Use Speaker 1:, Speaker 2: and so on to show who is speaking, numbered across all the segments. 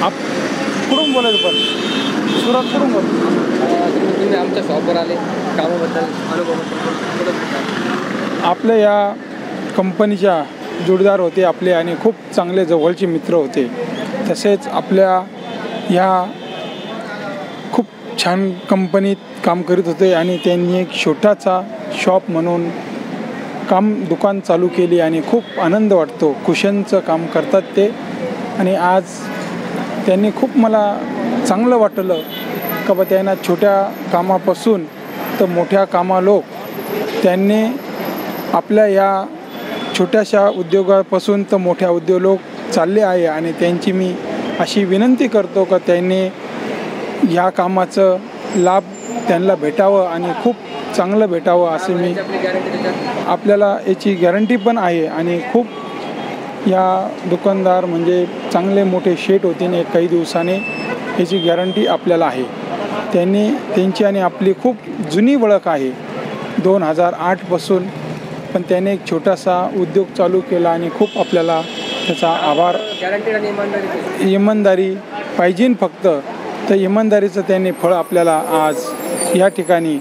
Speaker 1: आप कुठून बोलायचं पण सुरत कुठून बोलतो?
Speaker 2: तुम्ही आमच्या शॉपवर आले, कामाबद्दल अनुभवाबद्दल
Speaker 1: आपल्या या कंपनीच्या जोडीदार होते आपले आणि खूप चांगले जवळचे मित्र होते. तसेच आपल्या ह्या खूप छान कंपनीत काम करीत होते आणि त्यांनी एक छोटासा शॉप म्हणून दुकान चालू केली आणि खूप आनंद वाटतो. कुशनचं काम करतात ते आणि आज त्यांनी खूप मला चांगलं वाटलं का बा त्यांना छोट्या कामापासून तर मोठ्या कामालोक त्यांनी आपल्या या छोट्याशा उद्योगापासून तर मोठ्या उद्योग चालले आहे. आणि त्यांची मी अशी विनंती करतो का त्यांनी ह्या कामाचं लाभ त्यांना भेटावं आणि खूप चांगलं भेटावं असे मी आपल्याला याची गॅरंटी पण आहे. आणि खूप या दुकानदार म्हणजे चांगले मोठे शेट होते आणि काही दिवसाने याची गॅरंटी आपल्याला आहे. त्यांची आणि आपली खूप जुनी ओळख आहे 2008पासून. पण त्याने एक छोटासा उद्योग चालू केला आणि खूप आपल्याला त्याचा आभार. इमानदारी पाहिजे फक्त, तर इमानदारीचं त्यांनी फळ आपल्याला आज या ठिकाणी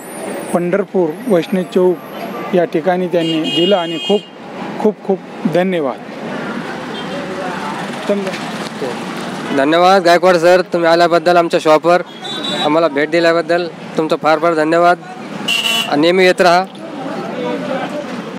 Speaker 1: पंढरपूर वैष्णव चौक या ठिकाणी त्यांनी दिलं आणि खूप खूप खूप धन्यवाद.
Speaker 2: धन्यवाद गायकवाड सर, तुम्ही आल्याबद्दल आमच्या शॉपवर आम्हाला भेट दिल्याबद्दल तुमचं फार फार धन्यवाद. नेहमी येत राहा.